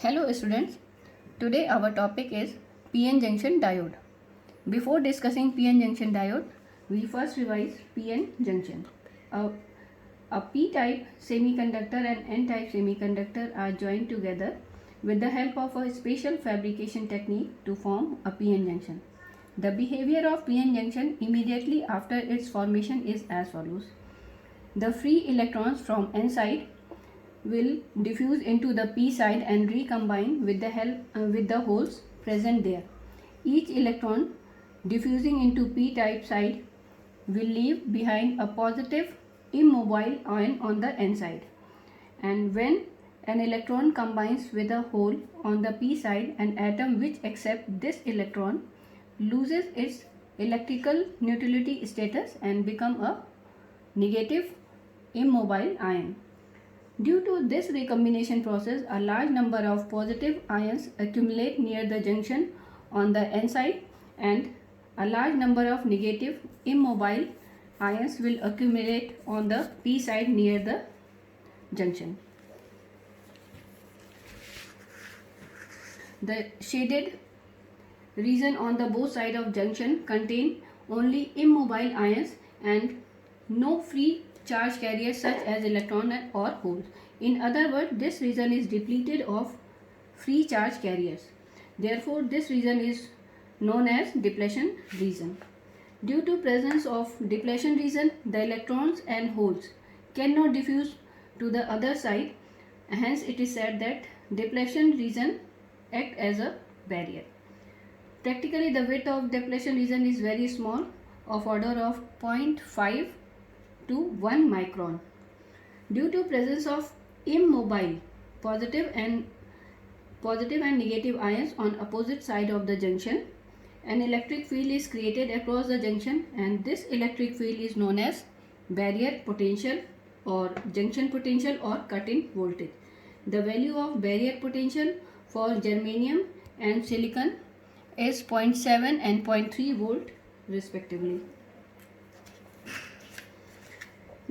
Hello students, today our topic is PN junction diode. Before discussing PN junction diode, we first revise PN junction. A P-type semiconductor and N-type semiconductor are joined together with the help of a special fabrication technique to form a PN junction. The behavior of PN junction immediately after its formation is as follows. The free electrons from N side will diffuse into the p side and recombine with the holes present there. Each electron diffusing into p-type side will leave behind a positive immobile ion on the n side, and when an electron combines with a hole on the p side, an atom which accepts this electron loses its electrical neutrality status and become a negative immobile ion. Due to this recombination process, a large number of positive ions accumulate near the junction on the N side, and a large number of negative immobile ions will accumulate on the P side near the junction. The shaded region on the both sides of junction contain only immobile ions and no free charge carriers such as electron or holes. In other words, this region is depleted of free charge carriers. Therefore, this region is known as depletion region. Due to presence of depletion region, the electrons and holes cannot diffuse to the other side. Hence, it is said that depletion region acts as a barrier. Practically, the width of depletion region is very small, of order of 0.5 to 1 micron. Due to presence of immobile positive and negative ions on opposite side of the junction, an electric field is created across the junction, and this electric field is known as barrier potential or junction potential or cut-in voltage. The value of barrier potential for germanium and silicon is 0.7 and 0.3 volt respectively.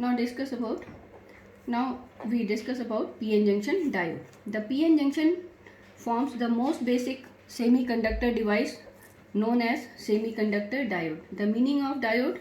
Now we discuss about PN junction diode. The PN junction forms the most basic semiconductor device known as semiconductor diode. The meaning of diode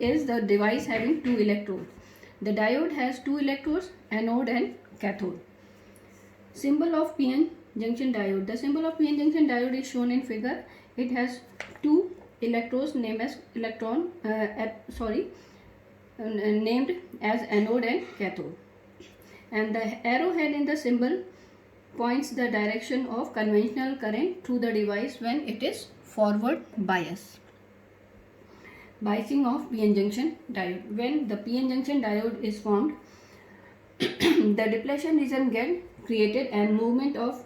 is the device having two electrodes. The diode has two electrodes, anode and cathode. Symbol of PN junction diode. The symbol of PN junction diode is shown in figure. It has two electrodes named as named as anode and cathode, and the arrowhead in the symbol points the direction of conventional current through the device when it is forward bias. Biasing of PN junction diode. When the PN junction diode is formed, the depletion region gets created and movement of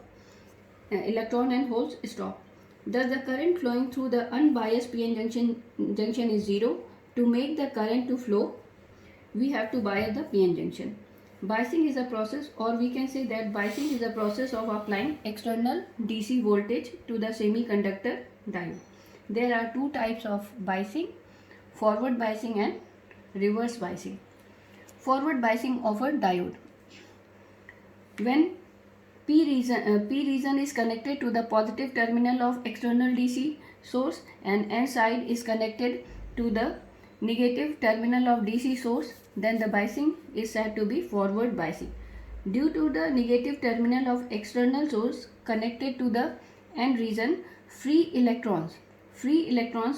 electron and holes stop. Thus, the current flowing through the unbiased PN junction is zero. To make the current to flow, we have to bias the PN junction. Biasing is a process, or we can say that biasing is a process of applying external DC voltage to the semiconductor diode. There are two types of biasing: forward biasing and reverse biasing. Forward biasing of a diode. When P region is connected to the positive terminal of external DC source and N side is connected to the negative terminal of DC source, then the biasing is said to be forward biasing. Due to the negative terminal of external source connected to the N region, free electrons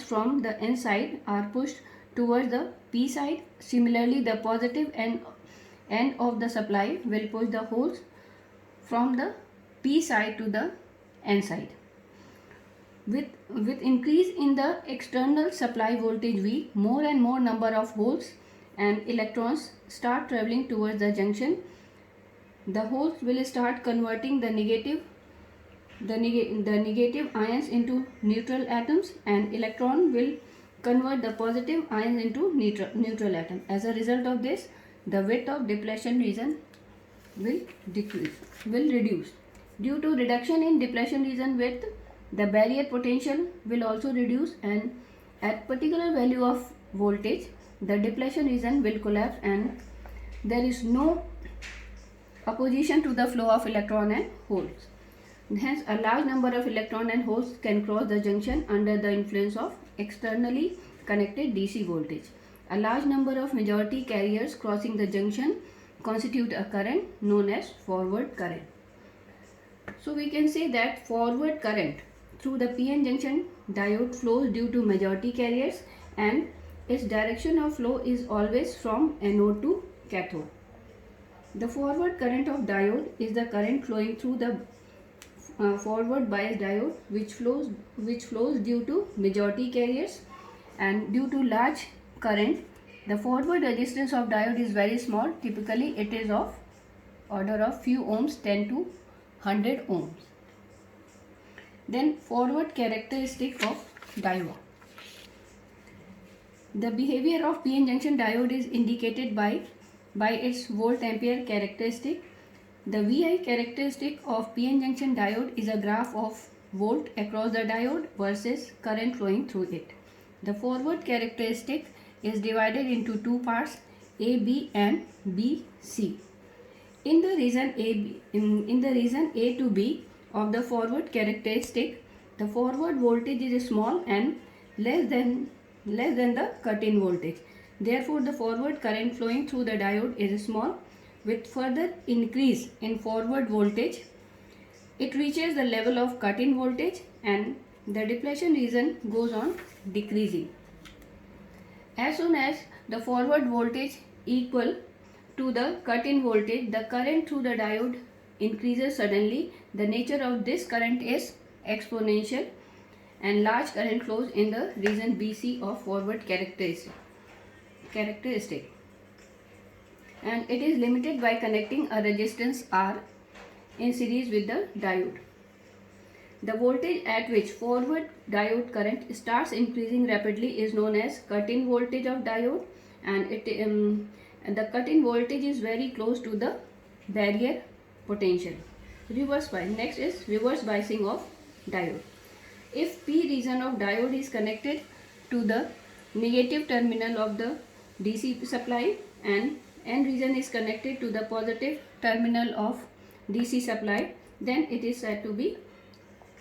from the N side are pushed towards the P side. Similarly, the positive end of the supply will push the holes from the P side to the N side. With increase in the external supply voltage V, more and more number of holes and electrons start traveling towards the junction. The holes will start converting the negative ions into neutral atoms, and electron will convert the positive ions into neutral atom. As a result of this, the width of depletion region will reduce. Due to reduction in depletion region width, the barrier potential will also reduce, and at particular value of voltage, the depletion region will collapse and there is no opposition to the flow of electron and holes. Hence, a large number of electron and holes can cross the junction under the influence of externally connected DC voltage. A large number of majority carriers crossing the junction constitute a current known as forward current. So we can say that forward current through the PN junction diode flows due to majority carriers, and its direction of flow is always from anode to cathode. The forward current of diode is the current flowing through the forward bias diode which flows due to majority carriers, and due to large current the forward resistance of diode is very small. Typically it is of order of few ohms, 10 to 100 ohms. Then forward characteristic of diode. The behavior of PN junction diode is indicated by its volt ampere characteristic. The VI characteristic of PN junction diode is a graph of volt across the diode versus current flowing through it. The forward characteristic is divided into two parts, AB and BC. In the region A to B of the forward characteristic, the forward voltage is small and less than the cut-in voltage. Therefore, the forward current flowing through the diode is small. With further increase in forward voltage, it reaches the level of cut-in voltage and the depletion region goes on decreasing. As soon as the forward voltage equal to the cut-in voltage, the current through the diode increases suddenly. The nature of this current is exponential and large current flows in the region BC of forward characteristic. And it is limited by connecting a resistance R in series with the diode. The voltage at which forward diode current starts increasing rapidly is known as cut-in voltage of diode, and the cut-in voltage is very close to the barrier potential. Reverse bias. Next is reverse biasing of diode. If P region of diode is connected to the negative terminal of the DC supply and N region is connected to the positive terminal of DC supply, then it is said to be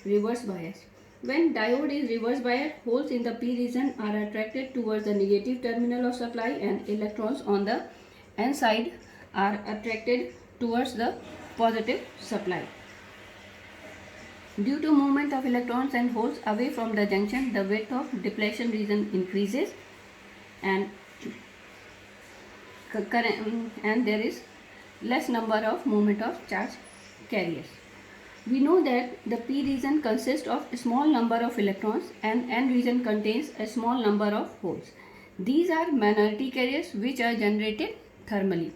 reverse bias. When diode is reverse biased, holes in the P region are attracted towards the negative terminal of supply and electrons on the N side are attracted towards the positive supply. Due to movement of electrons and holes away from the junction, the width of depletion region increases and there is less number of movement of charge carriers. We know that the P region consists of a small number of electrons and N region contains a small number of holes. These are minority carriers which are generated thermally.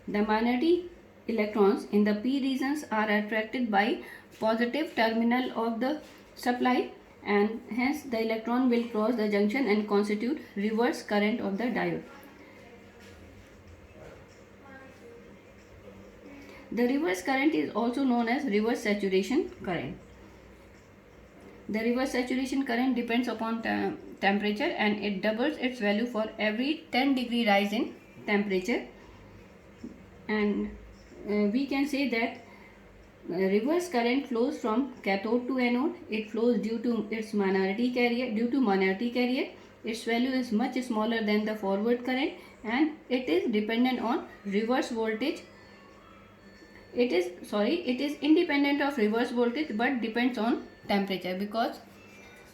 The minority electrons in the P regions are attracted by positive terminal of the supply, and hence the electron will cross the junction and constitute reverse current of the diode. The reverse current is also known as reverse saturation current. The reverse saturation current depends upon temperature and it doubles its value for every 10-degree rise in temperature. And we can say that reverse current flows from cathode to anode. It flows due to its minority carrier. Its value is much smaller than the forward current and it is dependent on reverse voltage. It is independent of reverse voltage but depends on temperature, because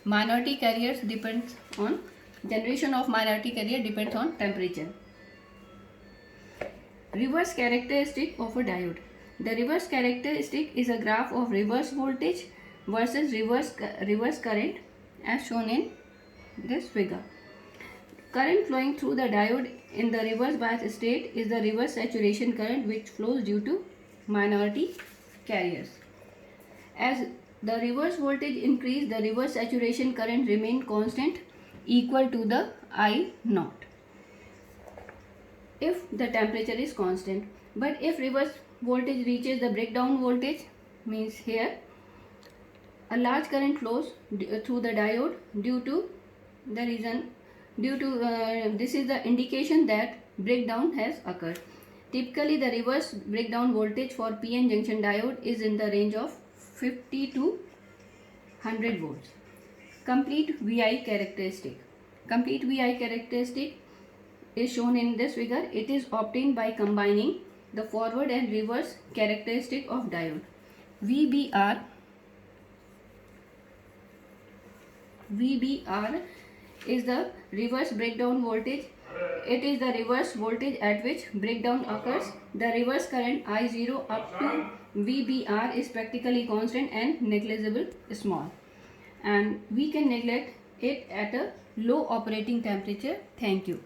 minority carriers depends on generation of minority carrier depends on temperature. Reverse characteristic of a diode. The reverse characteristic is a graph of reverse voltage versus reverse current as shown in this figure. Current flowing through the diode in the reverse bias state is the reverse saturation current which flows due to minority carriers. As the reverse voltage increase, the reverse saturation current remain constant equal to the I naught if the temperature is constant. But if reverse voltage reaches the breakdown voltage, means here a large current flows through the diode this is the indication that breakdown has occurred. Typically, the reverse breakdown voltage for PN junction diode is in the range of 50 to 100 volts. Complete VI characteristic. Complete VI characteristic is shown in this figure. It is obtained by combining the forward and reverse characteristic of diode. VBR is the reverse breakdown voltage. It is the reverse voltage at which breakdown occurs. The reverse current I0 up to VBR is practically constant and negligible small, and we can neglect it at a low operating temperature. Thank you.